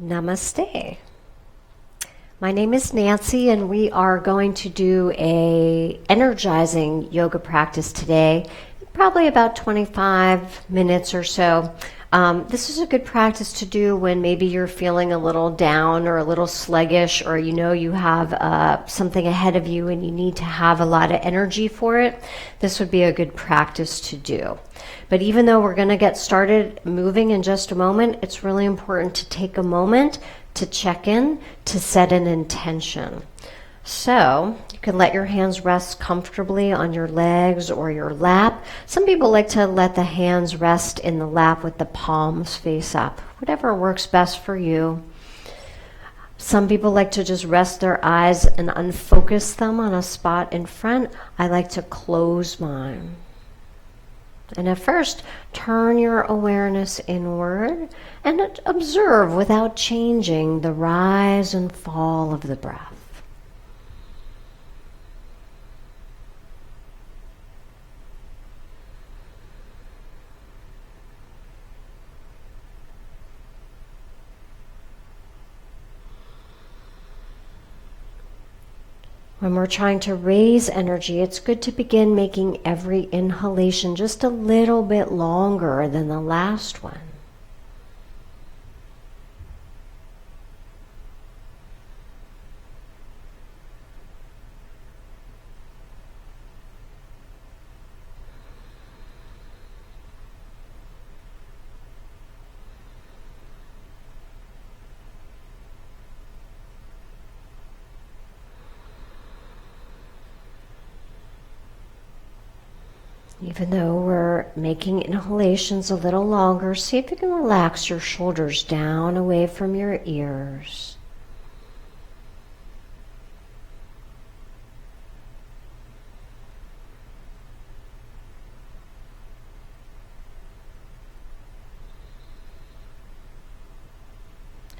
Namaste. My name is Nancy, and we are going to do a energizing yoga practice today, probably about 25 minutes or so. This is a good practice to do when maybe you're feeling a little down or a little sluggish, or you know you have something ahead of you and you need to have a lot of energy for it. This would be a good practice to do. But even though we're going to get started moving in just a moment, it's really important to take a moment to check in, to set an intention. So you can let your hands rest comfortably on your legs or your lap. Some people like to let the hands rest in the lap with the palms face up, whatever works best for you. Some people like to just rest their eyes and unfocus them on a spot in front. I like to close mine. And at first, turn your awareness inward and observe without changing the rise and fall of the breath. When we're trying to raise energy, it's good to begin making every inhalation just a little bit longer than the last one. Even though we're making inhalations a little longer, see if you can relax your shoulders down away from your ears.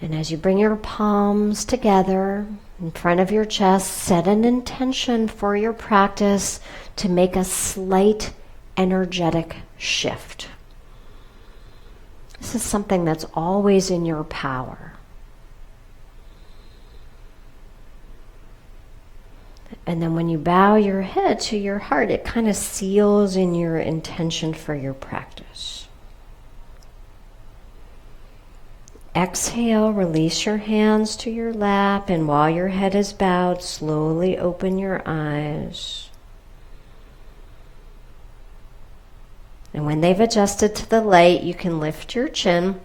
And as you bring your palms together in front of your chest, set an intention for your practice to make a slight energetic shift. This is something that's always in your power. And then when you bow your head to your heart, it kind of seals in your intention for your practice. Exhale, release your hands to your lap, and while your head is bowed, slowly open your eyes. And when they've adjusted to the light, you can lift your chin.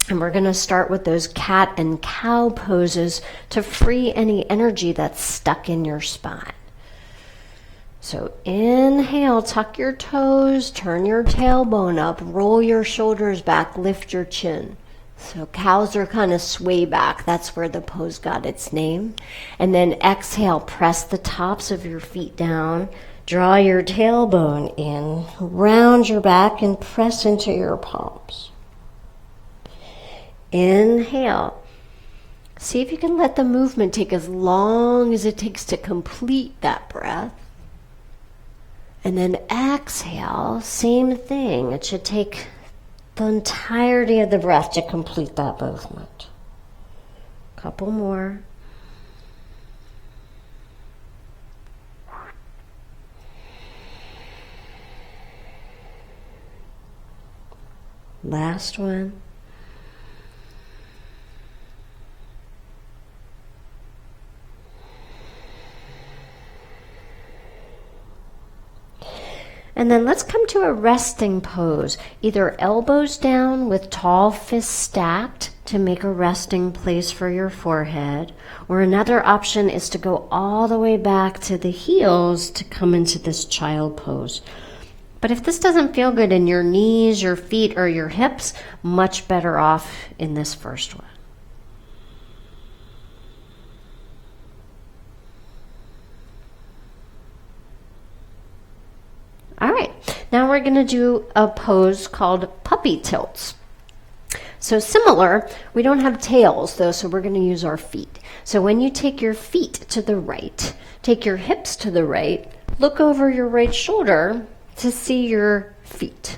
And we're going to start with those cat and cow poses to free any energy that's stuck in your spine. So inhale, tuck your toes, turn your tailbone up, roll your shoulders back, lift your chin. So cows are kind of sway back. That's where the pose got its name. And then exhale, press the tops of your feet down. Draw your tailbone in, round your back, and press into your palms. Inhale. See if you can let the movement take as long as it takes to complete that breath. And then exhale, same thing. It should take the entirety of the breath to complete that movement. Couple more. Last one. And then let's come to a resting pose, either elbows down with tall fists stacked to make a resting place for your forehead, or another option is to go all the way back to the heels to come into this child pose. But if this doesn't feel good in your knees, your feet, or your hips, much better off in this first one. All right, now we're going to do a pose called puppy tilts. So similar, we don't have tails though, so we're going to use our feet. So when you take your feet to the right, take your hips to the right, look over your right shoulder to see your feet.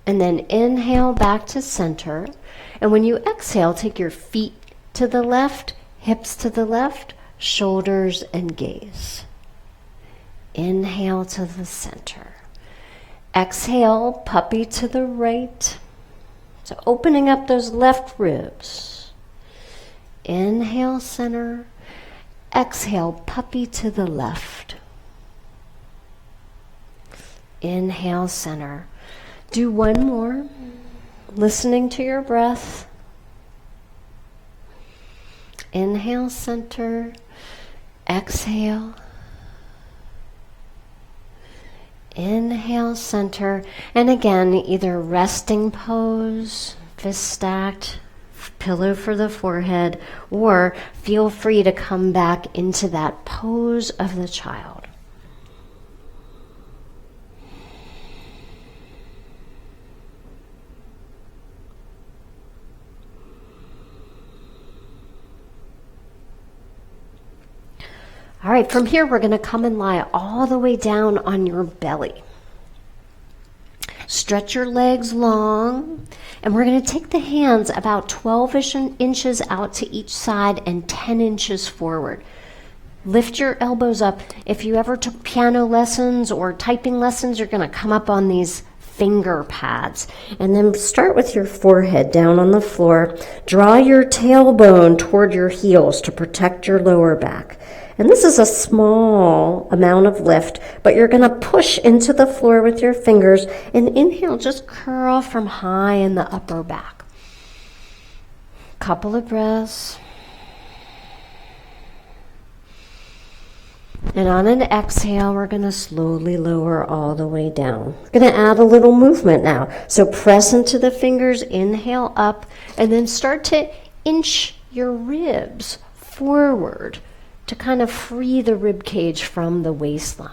And then inhale back to center. And when you exhale, take your feet to the left, hips to the left, shoulders and gaze. Inhale to the center. Exhale, puppy to the right. So opening up those left ribs. Inhale, center. Exhale, puppy to the left. Inhale, center. Do one more, listening to your breath. Inhale, center. Exhale. Inhale, center. And again, either resting pose, fist stacked, pillow for the forehead, or feel free to come back into that pose of the child. All right, from here, we're going to come and lie all the way down on your belly. Stretch your legs long, and we're going to take the hands about 12-ish inches out to each side and 10 inches forward. Lift your elbows up. If you ever took piano lessons or typing lessons, you're going to come up on these finger pads. And then start with your forehead down on the floor. Draw your tailbone toward your heels to protect your lower back. And this is a small amount of lift, but you're going to push into the floor with your fingers and inhale, just curl from high in the upper back. Couple of breaths. And on an exhale, we're going to slowly lower all the way down. We're going to add a little movement now. So press into the fingers, inhale up, and then start to inch your ribs forward to kind of free the rib cage from the waistline.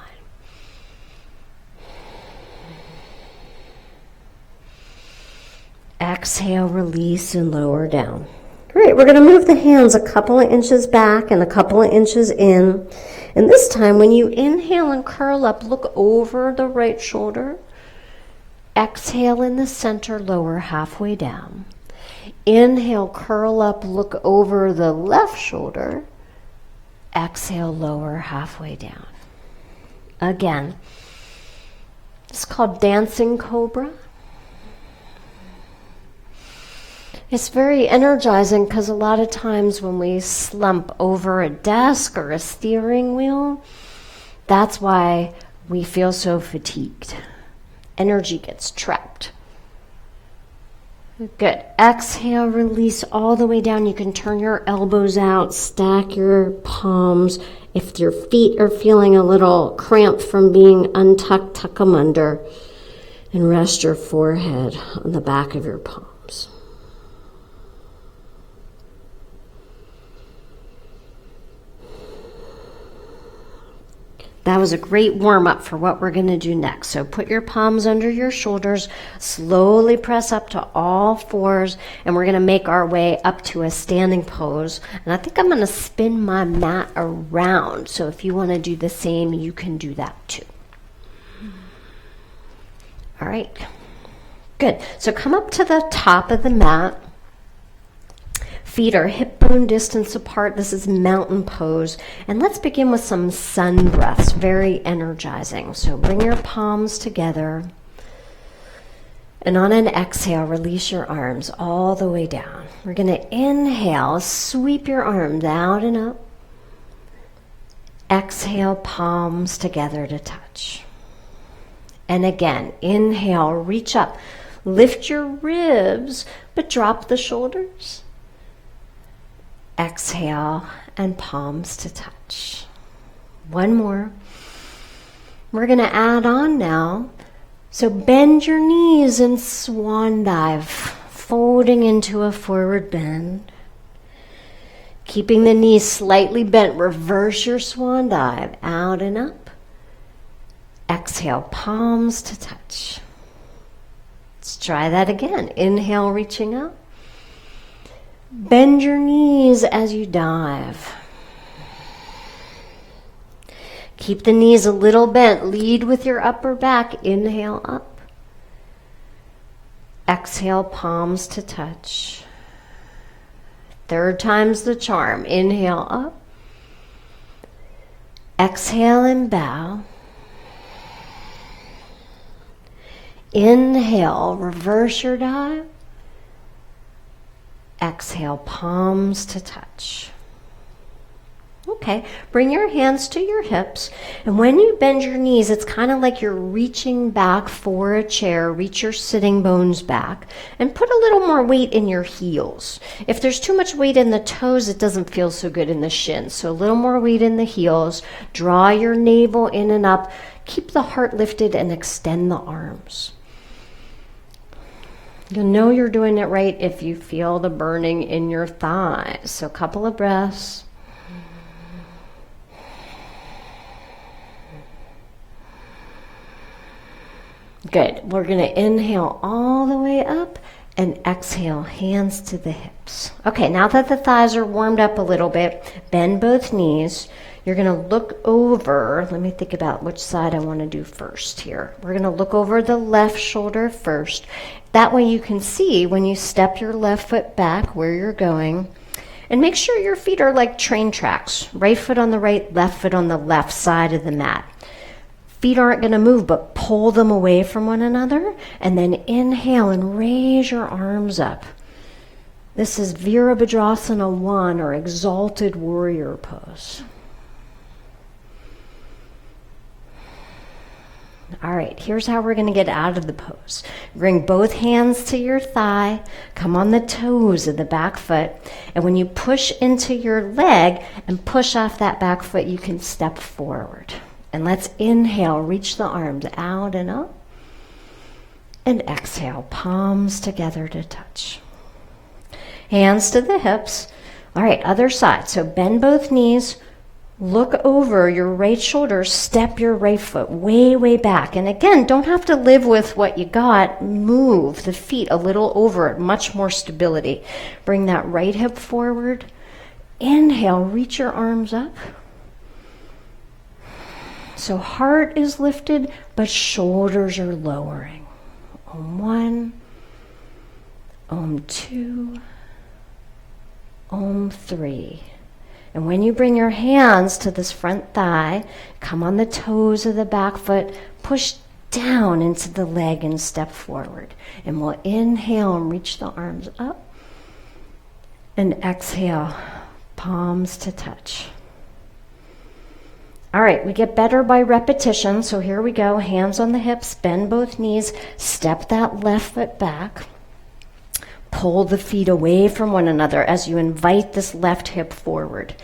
Exhale, release, and lower down. Great, we're going to move the hands a couple of inches back and a couple of inches in. And this time, when you inhale and curl up, look over the right shoulder. Exhale in the center, lower halfway down. Inhale, curl up, look over the left shoulder. Exhale, lower halfway down. Again, it's called dancing cobra. It's very energizing because a lot of times when we slump over a desk or a steering wheel, that's why we feel so fatigued. Energy gets trapped. Good. Exhale, release all the way down. You can turn your elbows out, stack your palms. If your feet are feeling a little cramped from being untucked, tuck them under. And rest your forehead on the back of your palms. That was a great warm-up for what we're going to do next. So put your palms under your shoulders, slowly press up to all fours, and we're going to make our way up to a standing pose. And I think I'm going to spin my mat around. So if you want to do the same, you can do that too. All right. Good. So come up to the top of the mat. Feet are hip bone distance apart. This is mountain pose. And let's begin with some sun breaths, very energizing. So bring your palms together. And on an exhale, release your arms all the way down. We're going to inhale, sweep your arms out and up. Exhale, palms together to touch. And again, inhale, reach up. Lift your ribs, but drop the shoulders. Exhale, and palms to touch. One more. We're going to add on now. So bend your knees and swan dive, folding into a forward bend. Keeping the knees slightly bent, reverse your swan dive, out and up. Exhale, palms to touch. Let's try that again. Inhale, reaching up. Bend your knees as you dive. Keep the knees a little bent. Lead with your upper back. Inhale up. Exhale, palms to touch. Third time's the charm. Inhale up. Exhale and bow. Inhale, reverse your dive. Exhale, palms to touch. Okay, bring your hands to your hips, and when you bend your knees, it's kind of like you're reaching back for a chair. Reach your sitting bones back, and put a little more weight in your heels. If there's too much weight in the toes, it doesn't feel so good in the shins. So a little more weight in the heels. Draw your navel in and up. Keep the heart lifted and extend the arms. You'll know you're doing it right if you feel the burning in your thighs. So a couple of breaths. Good. We're going to inhale all the way up and exhale, hands to the hips. Okay, now that the thighs are warmed up a little bit, bend both knees. You're going to look over. Let me think about which side I want to do first here. We're going to look over the left shoulder first. That way you can see when you step your left foot back where you're going. And make sure your feet are like train tracks. Right foot on the right, left foot on the left side of the mat. Feet aren't going to move, but pull them away from one another. And then inhale and raise your arms up. This is Virabhadrasana 1 or Exalted Warrior Pose. All right, here's how we're going to get out of the pose. Bring both hands to your thigh. Come on the toes of the back foot. And when you push into your leg and push off that back foot, you can step forward. And let's inhale, reach the arms out and up. And exhale, palms together to touch. Hands to the hips. All right, other side. So bend both knees. Look over your right shoulder. Step your right foot way, way back. And again, don't have to live with what you got. Move the feet a little over it. Much more stability. Bring that right hip forward. Inhale, reach your arms up. So heart is lifted, but shoulders are lowering. Om 1, Om 2, Om 3. And when you bring your hands to this front thigh, come on the toes of the back foot, push down into the leg and step forward. And we'll inhale and reach the arms up. And exhale, palms to touch. All right, we get better by repetition. So here we go. Hands on the hips, bend both knees, step that left foot back. Pull the feet away from one another as you invite this left hip forward.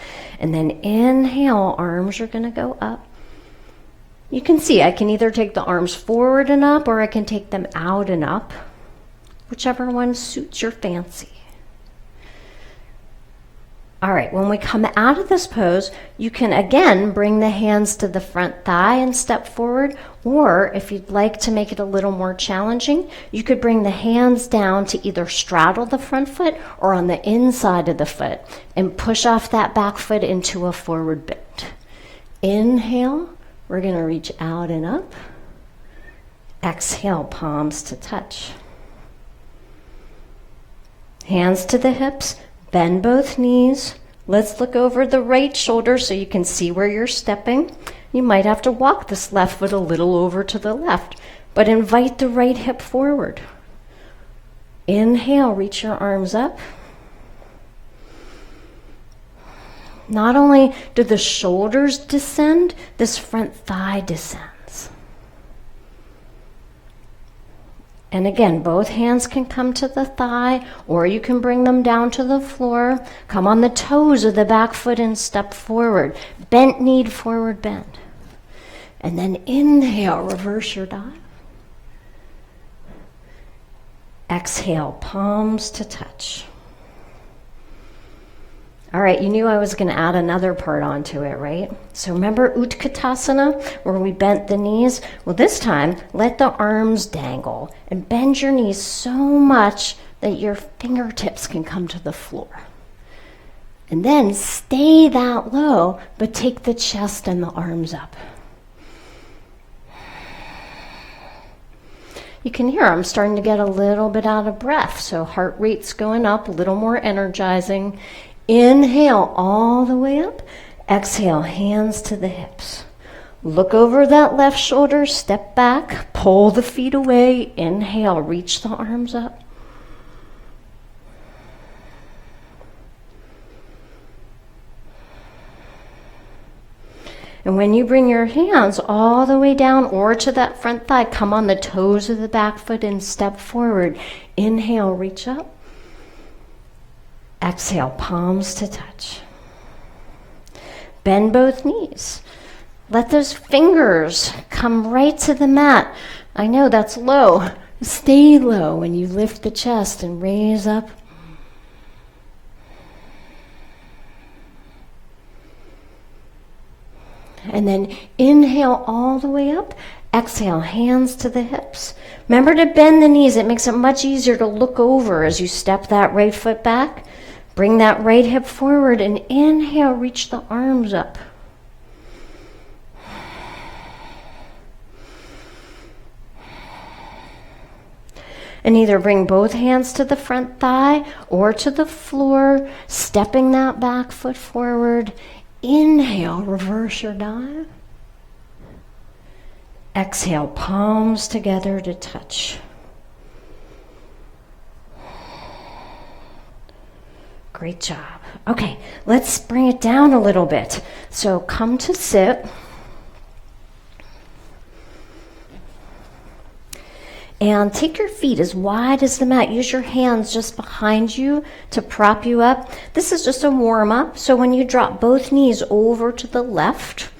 And then inhale, arms are going to go up. You can see I can either take the arms forward and up or I can take them out and up, whichever one suits your fancy. All right, when we come out of this pose, you can again bring the hands to the front thigh and step forward, or if you'd like to make it a little more challenging, you could bring the hands down to either straddle the front foot or on the inside of the foot and push off that back foot into a forward bend. Inhale, we're going to reach out and up. Exhale, palms to touch. Hands to the hips. Bend both knees. Let's look over the right shoulder so you can see where you're stepping. You might have to walk this left foot a little over to the left, but invite the right hip forward. Inhale, reach your arms up. Not only do the shoulders descend, this front thigh descends. And again, both hands can come to the thigh, or you can bring them down to the floor. Come on the toes of the back foot and step forward. Bent knee, forward bend. And then inhale, reverse your dive. Exhale, palms to touch. All right, you knew I was going to add another part onto it, right? So remember Utkatasana, where we bent the knees? Well, this time, let the arms dangle and bend your knees so much that your fingertips can come to the floor. And then stay that low, but take the chest and the arms up. You can hear I'm starting to get a little bit out of breath, so heart rate's going up, a little more energizing. Inhale all the way up. Exhale, hands to the hips. Look over that left shoulder, step back, pull the feet away. Inhale, reach the arms up. And when you bring your hands all the way down or to that front thigh, come on the toes of the back foot and step forward. Inhale, reach up. Exhale, palms to touch. Bend both knees. Let those fingers come right to the mat. I know that's low. Stay low when you lift the chest and raise up. And then inhale all the way up. Exhale, hands to the hips. Remember to bend the knees. It makes it much easier to look over as you step that right foot back. Bring that right hip forward and inhale, reach the arms up. And either bring both hands to the front thigh or to the floor, stepping that back foot forward. Inhale, reverse your dive. Exhale, palms together to touch. Great job. Okay, let's bring it down a little bit. So come to sit. And take your feet as wide as the mat. Use your hands just behind you to prop you up. This is just a warm-up. So when you drop both knees over to the left,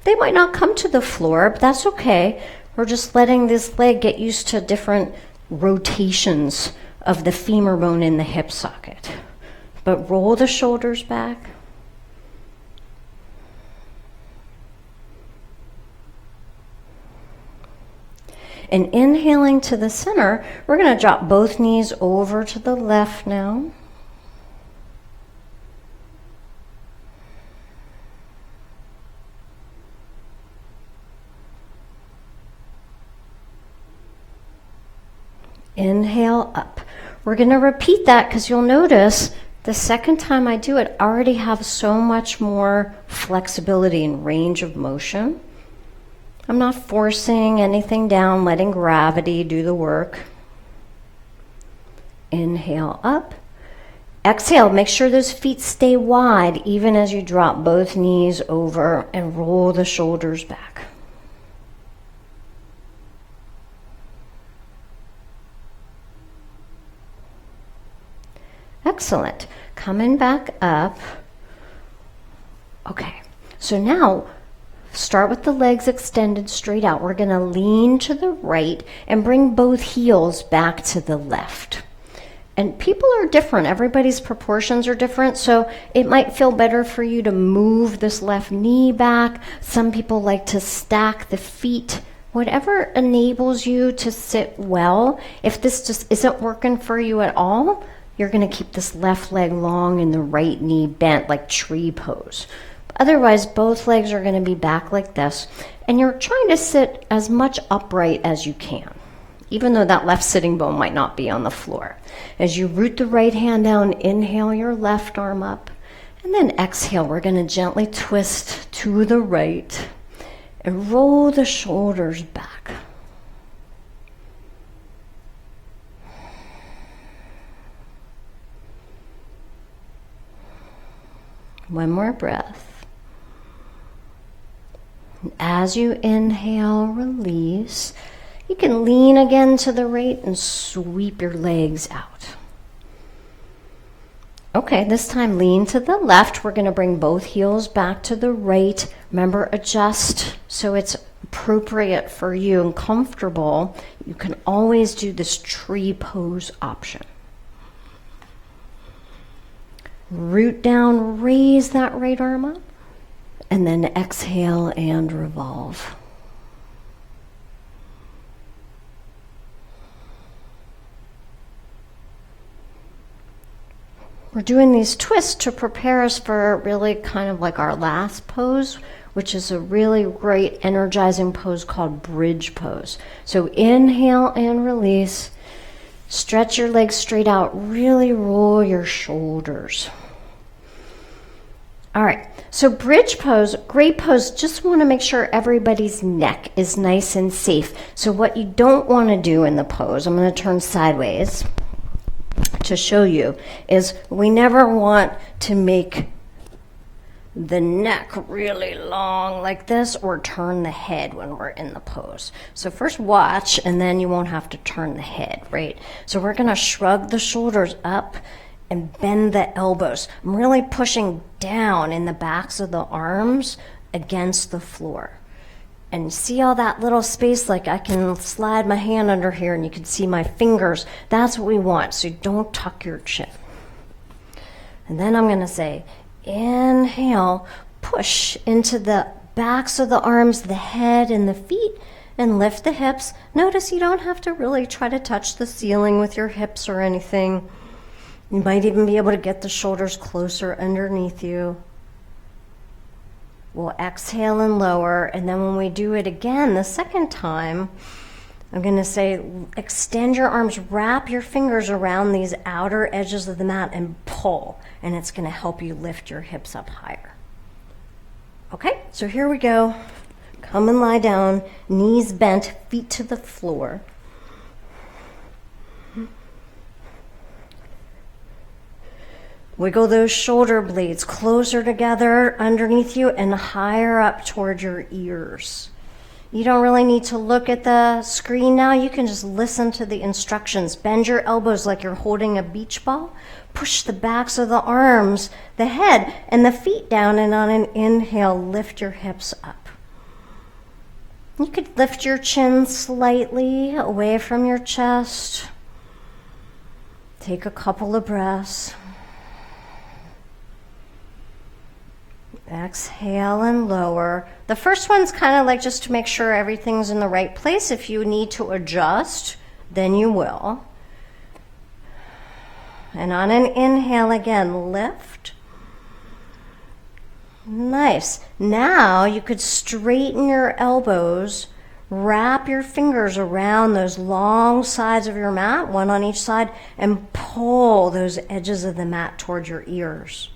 they might not come to the floor, but that's okay. We're just letting this leg get used to different rotations of the femur bone in the hip socket. But roll the shoulders back. And inhaling to the center, we're going to drop both knees over to the left now. Inhale up. We're going to repeat that because you'll notice the second time I do it, I already have so much more flexibility and range of motion. I'm not forcing anything down, letting gravity do the work. Inhale up. Exhale, make sure those feet stay wide even as you drop both knees over and roll the shoulders back. Excellent. Coming back up. Okay, so now start with the legs extended straight out. We're going to lean to the right and bring both heels back to the left. And people are different. Everybody's proportions are different, so it might feel better for you to move this left knee back. Some people like to stack the feet. Whatever enables you to sit well. If this just isn't working for you at all, you're going to keep this left leg long and the right knee bent like tree pose. Otherwise, both legs are going to be back like this, and you're trying to sit as much upright as you can, even though that left sitting bone might not be on the floor. As you root the right hand down, inhale your left arm up, and then exhale. We're going to gently twist to the right and roll the shoulders back. One more breath. As you inhale, release. You can lean again to the right and sweep your legs out. Okay, this time lean to the left. We're going to bring both heels back to the right. Remember, adjust so it's appropriate for you and comfortable. You can always do this tree pose option. Root down, raise that right arm up. And then exhale and revolve. We're doing these twists to prepare us for really kind of like our last pose, which is a really great energizing pose called bridge pose. So inhale and release. Stretch your legs straight out. Really roll your shoulders. All right, so bridge pose, great pose. Just want to make sure everybody's neck is nice and safe. So what you don't want to do in the pose, I'm going to turn sideways to show you, is we never want to make the neck really long like this or turn the head when we're in the pose. So first watch, and then you won't have to turn the head, right? So we're going to shrug the shoulders up and bend the elbows. I'm really pushing down in the backs of the arms against the floor. And see all that little space? Like I can slide my hand under here and you can see my fingers. That's what we want. So don't tuck your chin. And then I'm going to say, inhale, push into the backs of the arms, the head, and the feet, and lift the hips. Notice you don't have to really try to touch the ceiling with your hips or anything. You might even be able to get the shoulders closer underneath you. We'll exhale and lower, and then when we do it again the second time, I'm going to say extend your arms, wrap your fingers around these outer edges of the mat and pull, and it's going to help you lift your hips up higher. Okay, so here we go. Come and lie down, knees bent, feet to the floor. Wiggle those shoulder blades closer together underneath you and higher up toward your ears. You don't really need to look at the screen now. You can just listen to the instructions. Bend your elbows like you're holding a beach ball. Push the backs of the arms, the head, and the feet down, and on an inhale, lift your hips up. You could lift your chin slightly away from your chest. Take a couple of breaths. Exhale and lower. The first one's kind of like just to make sure everything's in the right place. If you need to adjust, then you will. And on an inhale again, lift. Nice. Now you could straighten your elbows, wrap your fingers around those long sides of your mat, one on each side, and pull those edges of the mat toward your ears.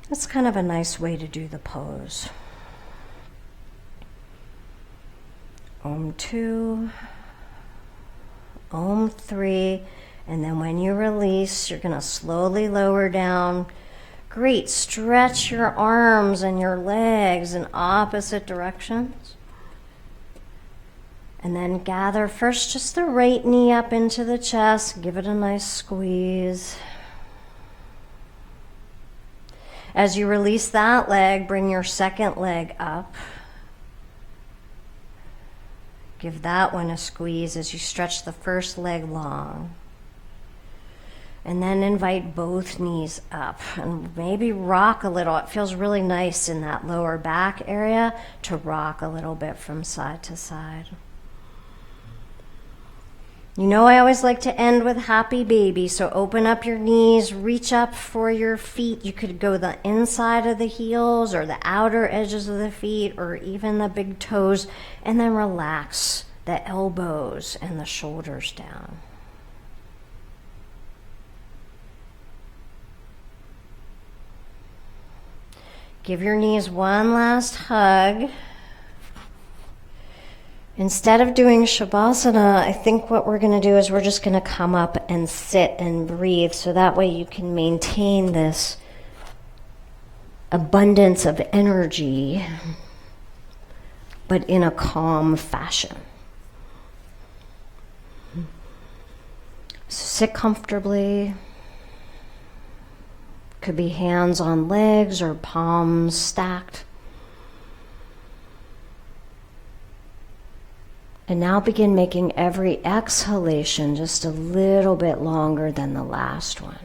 That's kind of a nice way to do the pose. Om 2, Om 3, and then when you release, you're going to slowly lower down. Great, stretch your arms and your legs in opposite directions. And then gather first just the right knee up into the chest, give it a nice squeeze. As you release that leg, bring your second leg up. Give that one a squeeze as you stretch the first leg long. And then invite both knees up and maybe rock a little. It feels really nice in that lower back area to rock a little bit from side to side. You know I always like to end with happy baby, so open up your knees, reach up for your feet. You could go the inside of the heels or the outer edges of the feet or even the big toes, and then relax the elbows and the shoulders down. Give your knees one last hug. Instead of doing Shavasana, I think what we're going to do is we're just going to come up and sit and breathe, so that way you can maintain this abundance of energy, but in a calm fashion. So sit comfortably. Could be hands on legs or palms stacked. And now begin making every exhalation just a little bit longer than the last one.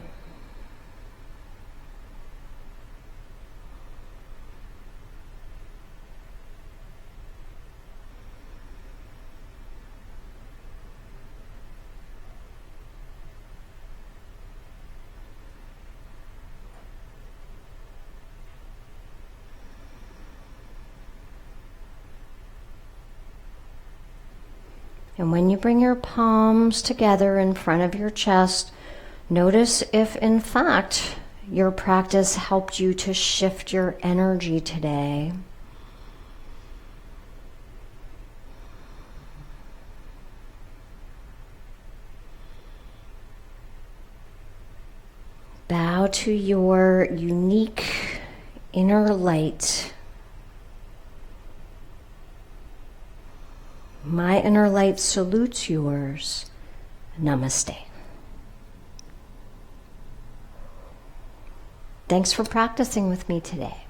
And when you bring your palms together in front of your chest, notice if in fact your practice helped you to shift your energy today. Bow to your unique inner light. My inner light salutes yours. Namaste. Thanks for practicing with me today.